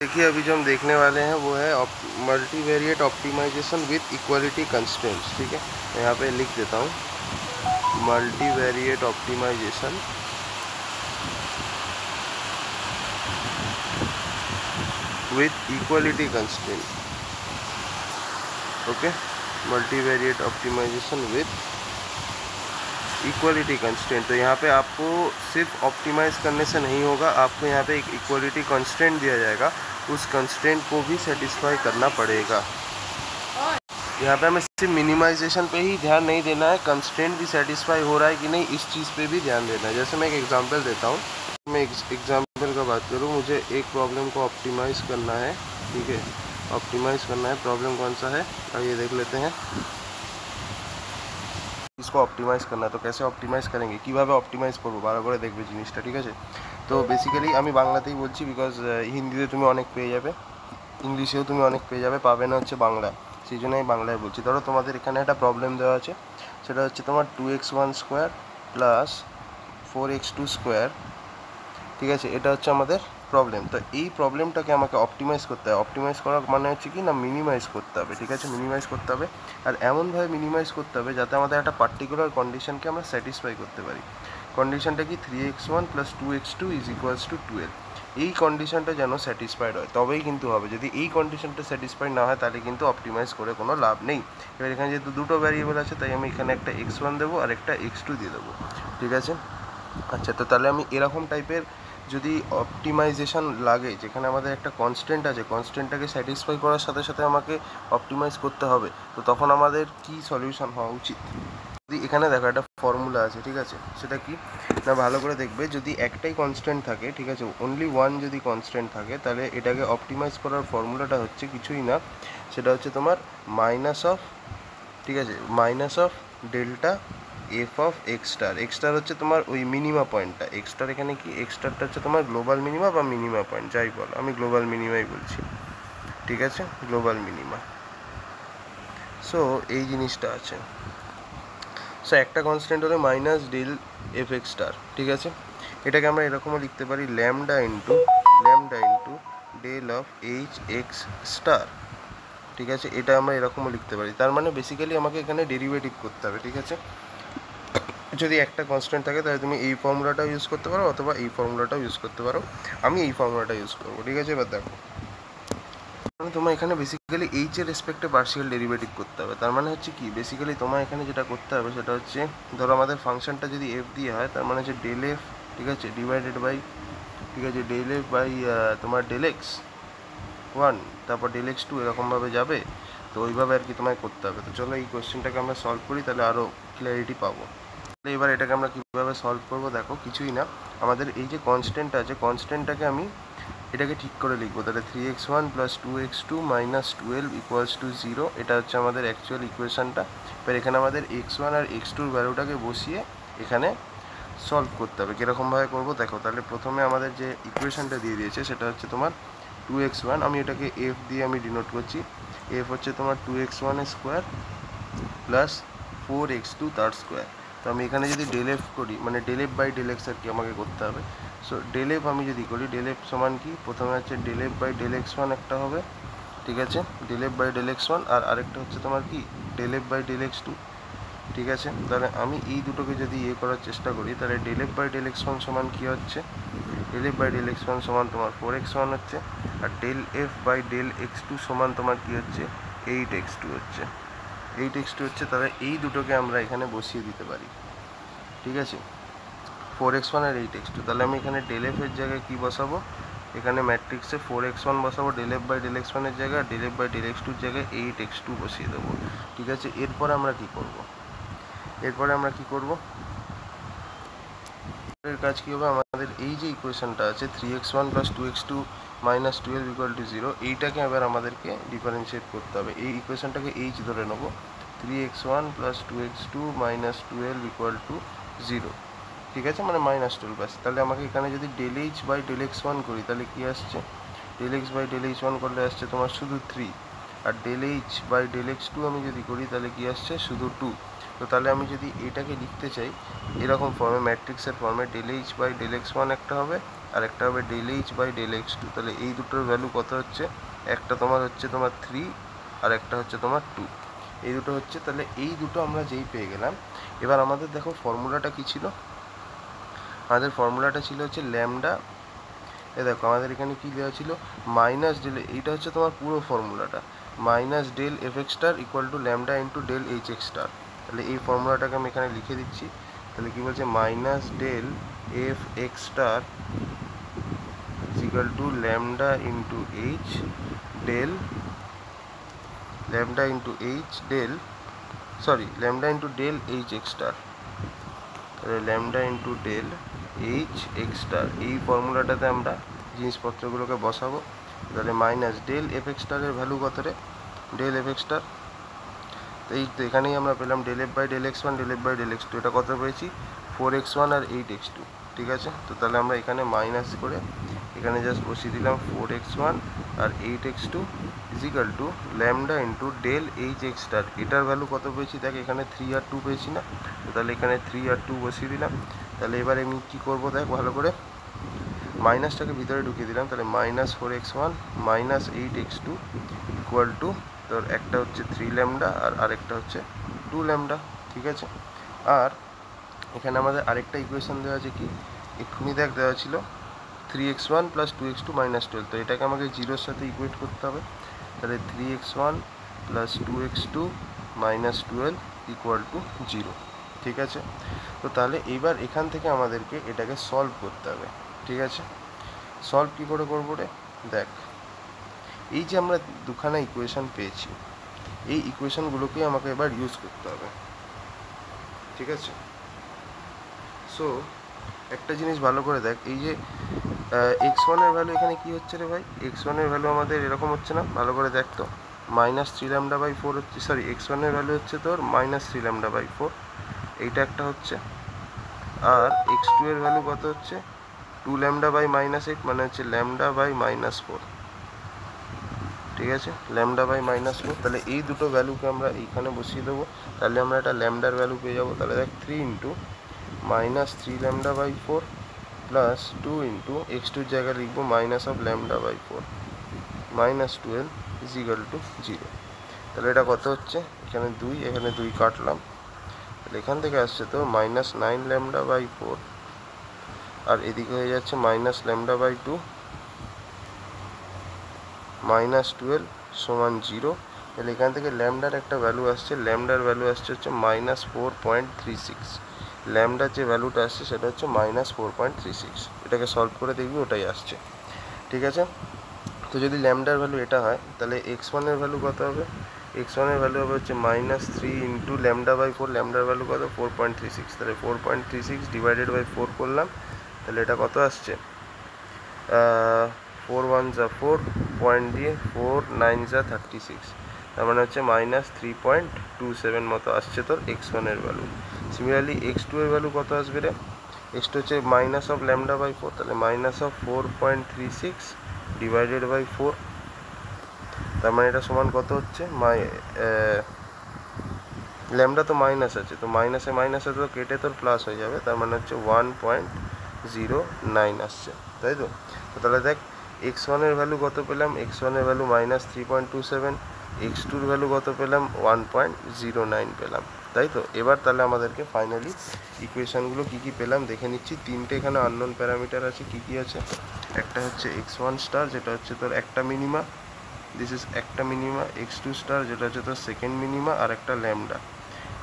देखिए अभी जो हम देखने वाले हैं वो है multivariate optimisation with equality constraints. ठीक है, मैं यहाँ पे लिख देता हूँ multivariate optimisation with equality constraint. Okay, multivariate optimisation with equality constraint. तो यहाँ पे आपको सिर्फ ऑप्टिमाइज करने से नहीं होगा, आपको यहाँ पे एक इक्वालिटी कंस्ट्रेंट दिया जाएगा, उस कंस्ट्रेंट को भी सेटिस्फाई करना पड़ेगा। यहाँ पे हमें सिर्फ मिनिमाइजेशन पे ही ध्यान नहीं देना है, कंस्ट्रेंट भी सेटिस्फाई हो रहा है कि नहीं इस चीज़ पे भी ध्यान देना है। जैसे मैं एक एग्जांपल देता हूँ, मैं एग्जांपल का बात करूँ, मुझे एक प्रॉब्लम को ऑप्टिमाइज़ करना है। ठीक है, ऑप्टिमाइज़ करना है, प्रॉब्लम कौन सा है आइए देख लेते हैं। इसको ऑप्टिमाइज़ करना है तो कैसे ऑप्टिमाइज़ करेंगे, কীভাবে অপটিমাইজ করব ভালো করে দেখবে জিনিসটা। ঠিক আছে, তো বেসিক্যালি আমি বাংলাতেই বলছি বিকজ হিন্দিতে তুমি অনেক পেয়ে যাবে, ইংলিশেও তুমি অনেক পেয়ে যাবে, পাবে না হচ্ছে বাংলা, সেই জন্য আমি বাংলায় বলছি। ধরো তোমাদের এখানে একটা প্রবলেম দেওয়া আছে, সেটা হচ্ছে তোমার 2x1 square plus 4x2 square. ঠিক আছে, এটা হচ্ছে আমাদের প্রবলেম। তো এই প্রবলেমটাকে আমাকে অপটিমাইজ করতে হবে। অপটিমাইজ করার মানে হচ্ছে কি না, মিনিমাইজ করতে হবে। ঠিক আছে, মিনিমাইজ করতে হবে, আর এমনভাবে মিনিমাইজ করতে হবে যাতে আমাদের একটা পার্টিকুলার কন্ডিশনকে আমরা স্যাটিসফাই করতে পারি। কন্ডিশনটা কি 3x1 plus 2x2 is equals to 12। এই কন্ডিশনটা যেন স্যাটিসফাইড হয় তবেই কিন্তু হবে। যদি এই কন্ডিশনটা স্যাটিসফাইড না হয় তাহলে কিন্তু অপটিমাইজ করে কোনো লাভ নেই। এবার এখানে যেহেতু দুটো ভ্যারিয়েবল আছে তাই আমি এখানে একটা x1 দেবো আর একটা x2 দিয়ে দেবো। ঠিক আছে, আচ্ছা, তো তাহলে আমি এরকম টাইপের যদি অপটিমাইজেশন লাগে যেখানে আমাদের একটা কনস্ট্যান্ট আছে, কনস্ট্যান্টটাকে স্যাটিসফাই করার সাথে সাথে আমাকে অপটিমাইজ করতে হবে, তো তখন আমাদের কি সলিউশন হওয়া উচিত। যদি এখানে দেখো একটা ফর্মুলা আছে, ঠিক আছে, সেটা কি না ভালো করে দেখবে। যদি একটাই কনস্ট্যান্ট থাকে, ঠিক আছে, অনলি ওয়ান যদি কনস্ট্যান্ট থাকে, তাহলে এটাকে অপটিমাইজ করার ফর্মুলাটা হচ্ছে কিছুই না, সেটা হচ্ছে তোমার মাইনাস অফ, ঠিক আছে, minus of delta F of x star. X star হচ্ছে তোমার ওই মিনিমা পয়েন্টটা, এক্স স্টার এখানে কি, এক্স স্টারটা হচ্ছে তোমার গ্লোবাল মিনিমা বা মিনিমা পয়েন্ট যাই বলো, আমি গ্লোবাল মিনিমাই বলছি। ঠিক আছে, গ্লোবাল মিনিমা। সো এই জিনিসটা আছে। সো একটা কনস্ট্যান্ট হলো minus del F X star. ঠিক আছে, এটাকে আমরা এরকমও লিখতে পারি lambda into del of H X star. ঠিক আছে, এটা আমরা এরকমও লিখতে পারি। তার মানে বেসিক্যালি আমাকে এখানে ডেরিভেটিভ করতে হবে। ঠিক আছে, যদি একটা কনস্ট্যান্ট থাকে তাহলে তুমি এই ফর্মুলাটাও ইউজ করতে পারো অথবা এই ফর্মুলাটাও ইউজ করতে পারো, আমি এই ফর্মুলাটা ইউজ করবো। ঠিক আছে, এবার দেখো তোমার এখানে বেসিক্যালি এইচ এর রেসপেক্টে পার্শিয়াল ডেরিভেটিভ করতে হবে। তার মানে হচ্ছে কি, বেসিক্যালি তোমার এখানে যেটা করতে হবে সেটা হচ্ছে, ধরো আমাদের ফাংশনটা যদি এফ দিয়ে হয়, তার মানে হচ্ছে ডেল এফ, ঠিক আছে, ডিভাইডেড বাই, ঠিক আছে, ডেল এফ বাই তোমার ডেল এক্স ওয়ান, তারপর ডেল এক্স টু, এরকমভাবে যাবে। তো ওইভাবে আর কি তোমায় করতে হবে। তো চলো এই কোয়েশ্চেনটাকে আমরা সলভ করি, তাহলে আরও ক্লিয়ারিটি পাবো। এবার এটাকে আমরা কীভাবে সলভ করবো, দেখো কিছুই না, আমাদের এই যে কনস্ট্যান্ট আছে, কনস্ট্যান্টটাকে আমি এটাকে ঠিক করে লিখবো। তাহলে 3x1 plus 2x2 minus 12 equals to 0, এটা হচ্ছে আমাদের অ্যাকচুয়াল ইকুয়েশানটা। এবার এখানে আমাদের x1 আর x2 ভ্যালুটাকে বসিয়ে এখানে সলভ করতে হবে। কীরকমভাবে করবো দেখো, তাহলে প্রথমে আমাদের যে ইকুয়েশানটা দিয়ে দিয়েছে সেটা হচ্ছে তোমার 2x1, আমি এটাকে f দিয়ে আমি ডিনোট করছি, f হচ্ছে তোমার 2x1 স্কোয়ার প্লাস 4x2 তার স্কোয়ার। তো আমি এখানে যদি ডেল এফ করি, মানে del F by del X আর কি আমাকে করতে হবে। সো ডেল এফ আমি যদি করি, ডেল এফ সমান কি, প্রথমে হচ্ছে del F by del X one একটা হবে, ঠিক আছে, del F by del X one, আর আরেকটা হচ্ছে তোমার কি del F by del X two. ঠিক আছে, তাহলে আমি এই দুটোকে যদি করার চেষ্টা করি, তাহলে del F by del X one সমান কী হচ্ছে, del F by del X one সমান তোমার 4x1 হচ্ছে, আর del F by del X two সমান তোমার কী হচ্ছে, 8x2 হচ্ছে, 8x2 হচ্ছে। তাহলে এই দুটোকে আমরা এখানে বসিয়ে দিতে পারি। ঠিক আছে, 4x1 আর 8x2। তাহলে আমি এখানে ডেল এফ এর জায়গায় কী বসাবো, এখানে ম্যাট্রিক্সে 4x1 বসাবো del F by del X ওয়ানের জায়গায়, del F by del X টুর জায়গায় 8x2 বসিয়ে দেবো। ঠিক আছে, এরপরে আমরা কী করব, এর কাজ কী হবে, আমাদের এই যে ইকুয়েশনটা আছে 3x1 plus 2x2 minus 12 equal to 0, এইটাকে এবার আমাদেরকে ডিফারেন্সিয়েট করতে হবে। এই ইকুয়েশনটাকে এইচ ধরে নেবো, 3x1 plus 2x2 minus 12 equal to 0। ঠিক আছে, মানে মাইনাস 12 আসছে। তাহলে আমাকে এখানে যদি del H by del X one করি, তাহলে কী আসছে, del X by del H one করলে আসছে তোমার শুধু 3, আর del H by del X two আমি যদি করি তাহলে কী আসছে, শুধু 2। তো তাহলে আমি যদি এটাকে লিখতে চাই এরকম ফর্মে, ম্যাট্রিক্সের ফর্মে, del H by del X one একটা হবে, আর একটা হবে del H by del X two. তাহলে এই দুটোর ভ্যালু কত হচ্ছে, একটা তোমার হচ্ছে তোমার 3 আর একটা হচ্ছে তোমার 2, এই দুটো হচ্ছে। তাহলে এই দুটো আমরা যেই পেয়ে গেলাম, এবার আমাদের দেখো ফর্মুলাটা কি ছিল, আমাদের ফর্মুলাটা ছিল হচ্ছে ল্যামডা, এ দেখো আমাদের এখানে কি দেওয়া ছিল, মাইনাস ডেল, এইটা হচ্ছে তোমার পুরো ফর্মুলাটা, minus del F X star equal to lambda into del H X star. তাহলে এই ফর্মুলাটাকে আমি এখানে লিখে দিচ্ছি। তাহলে কি বলছে, minus del F X star equal to lambda into H del, lambda into H del, sorry lambda into del H X star. তাহলে lambda into del H X star, এই ফর্মুলাটাতে আমরা জিনিসপত্রগুলোকে বসাবো। তাহলে মাইনাস ডেল এফ এক্স স্টারের value কত রে, ডেল এফ এক্স স্টার, তো এই তো এখানেই আমরা পেলাম del F by del X one, del F by del X two, এটা কত পেয়েছি 4x1 আর 8x2, ঠিক আছে। তো তাহলে আমরা এখানে মাইনাস করে এখানে জাস্ট বসিয়ে দিলাম 4x1 আর 8x2 equal to lambda into del H X star, এটার ভ্যালু কত পেয়েছি দেখ, এখানে 3 আর 2 পেয়েছি না, তো তাহলে এখানে 3 আর 2 বসিয়ে দিলাম। তাহলে এবার আমি কী করবো দেখ ভালো করে, মাইনাসটাকে ভিতরে ঢুকিয়ে দিলাম। তাহলে minus 4x1 minus 8x2 equal to তোর একটা হচ্ছে 3 ল্যামডা আর আরেকটা হচ্ছে 2 ল্যামডা, ঠিক আছে। আর এখানে আমাদের আরেকটা ইকুয়েশন দেওয়া আছে, কি এক্ষুনি দেখ দেওয়া ছিল 3x1 প্লাস 2x2 মাইনাস 12, তো এটাকে আমাকে জিরোর সাথে ইকুয়েট করতে হবে। তাহলে 3x1 plus 2x2 minus 12 equal to 0, ঠিক আছে। তো তাহলে এইবার এখান থেকে আমাদেরকে এটাকে সলভ করতে হবে, ঠিক আছে। সলভ কী করে করবো রে, দেখ এই যে আমরা দুখানা ইকুয়েশন পেয়েছি, এই ইকুয়েশনগুলোকে আমাকে এবার ইউজ করতে হবে, ঠিক আছে। সো একটা জিনিস ভালো করে দেখ, এই যে x1-এর ভ্যালু এখানে কি হচ্ছে রে ভাই, x1-এর ভ্যালু আমাদের এরকম হচ্ছে না, ভালো করে দেখ তো, মাইনাস 3 ল্যামডা বাই 4 হচ্ছে, সরি x1-এর ভ্যালু হচ্ছে তোর মাইনাস 3 ল্যামডা বাই 4, এইটা একটা হচ্ছে। আর x2-এর ভ্যালু কত হচ্ছে 2 ল্যামডা বাই মাইনাস 8, মানে হচ্ছে ল্যামডা বাই মাইনাস 4, ঠিক আছে, ল্যামডা বাই মাইনাস 4। তাহলে এই দুটো ভ্যালুকে আমরা এইখানে বসিয়ে দেবো, তাহলে আমরা একটা ল্যামডার ভ্যালু পেয়ে যাবো। তাহলে দেখ 3 into minus 3 lambda by 4 plus 2 into x2-র জায়গায় লিখবো minus of lambda by 4 minus 12 is equal to 0। তাহলে এটা কত হচ্ছে, এখানে 2, এখানে 2 কাটলাম, তাহলে এখান থেকে আসছে তো মাইনাস 9 ল্যামডা বাই 4, আর এদিকে হয়ে যাচ্ছে মাইনাস ল্যামডা বাই 2 মাইনাস 12 সমান 0। তাহলে এখান থেকে ল্যামডার একটা ভ্যালু আসছে, ল্যামডার ভ্যালু আসছে হচ্ছে মাইনাস 4.36, ল্যামডার যে ভ্যালুটা আসছে সেটা হচ্ছে মাইনাস 4.36, এটাকে সলভ করে দেখবি ওটাই আসছে, ঠিক আছে। তো যদি ল্যামডার ভ্যালু এটা হয়, তাহলে x1-এর ভ্যালু কত হবে, x1-এর ভ্যালু হবে হচ্ছে মাইনাস 3 ইন্টু ল্যামডা বাই 4, ল্যামডার ভ্যালু কত 4.36, তাহলে 4.36 ডিভাইডেড বাই 4 করলাম, তাহলে এটা কত আসছে 4 1 যা 4 পয়েন্ট দিয়ে 4 9 যা 36, তার মানে হচ্ছে মাইনাস 3.27 মতো আসছে তোর x1-এর ভ্যালু। সিমিলারলি x2-এর ভ্যালু কত আসবে রে, x2 হচ্ছে মাইনাস অফ ল্যামডা বাই 4, তাহলে মাইনাস অফ 4.36 ডিভাইডেড বাই 4, তার মানে এটা সমান কত হচ্ছে, ল্যামডা তো মাইনাস আছে, তো মাইনাসে মাইনাসে তো কেটে তোর প্লাস হয়ে যাবে, তার মানে হচ্ছে 1.09 আসছে, তাই তো। তো তাহলে দেখ x1-এর ভ্যালু কত পেলাম, x1-এর ভ্যালু মাইনাস 3.27, x2-র ভ্যালু কত পেলাম 1.09 পেলাম, তাই তো। এবার তাহলে আমাদেরকে ফাইনালি ইকুয়েশানগুলো কী কী পেলাম দেখে নিচ্ছি। তিনটে এখানে আননোন প্যারামিটার আছে, কী কী আছে, একটা হচ্ছে x1 স্টার যেটা হচ্ছে তোর একটা মিনিমা, দিস ইজ একটা মিনিমা, x2 স্টার যেটা হচ্ছে তোর সেকেন্ড মিনিমা, আর একটা ল্যামডা,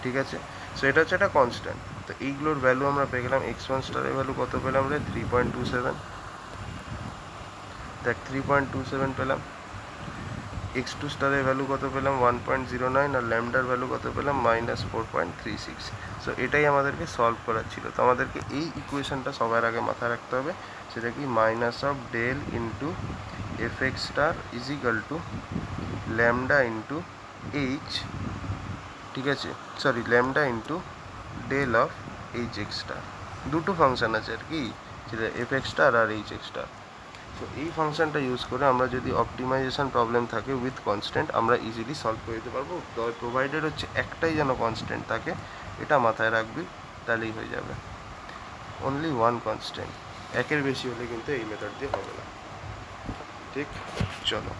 ঠিক আছে। সো এটা হচ্ছে একটা কনস্ট্যান্ট, তো এইগুলোর ভ্যালু আমরা পেয়ে গেলাম। x1 স্টারের ভ্যালু কত পেলাম রে 3.27, দেখ 3.27 পেলাম, x2 স্টারের ভ্যালু কত পেলাম 1.09, আর ল্যামডার ভ্যালু কত পেলাম মাইনাস 4.36। সো এটাই আমাদেরকে সলভ করার ছিল। তো আমাদেরকে এই ইকুয়েশনটা সবার আগে মাথায় রাখতে হবে, সেটা কি minus of del into F X star is equal to lambda into H, ঠিক আছে, sorry lambda into del of H X star, দুটো ফাংশান আছে আর কি, যেটা এফ এক্স স্টার আর এইচ এক্স স্টার। তো এই ফাংশনটা ইউজ করে আমরা যদি অপটিমাইজেশন প্রবলেম থাকে উইথ কনস্ট্যান্ট আমরা ইজিলি সলভ করে দিতে পারবো। প্রোভাইডেড হচ্ছে একটাই যেন কনস্ট্যান্ট থাকে, এটা মাথায় রাখবি, তাহলেই হয়ে যাবে, অনলি ওয়ান কনস্ট্যান্ট। একের বেশি হলে কিন্তু এই মেথড দিয়ে হবে না। ঠিক, চলো।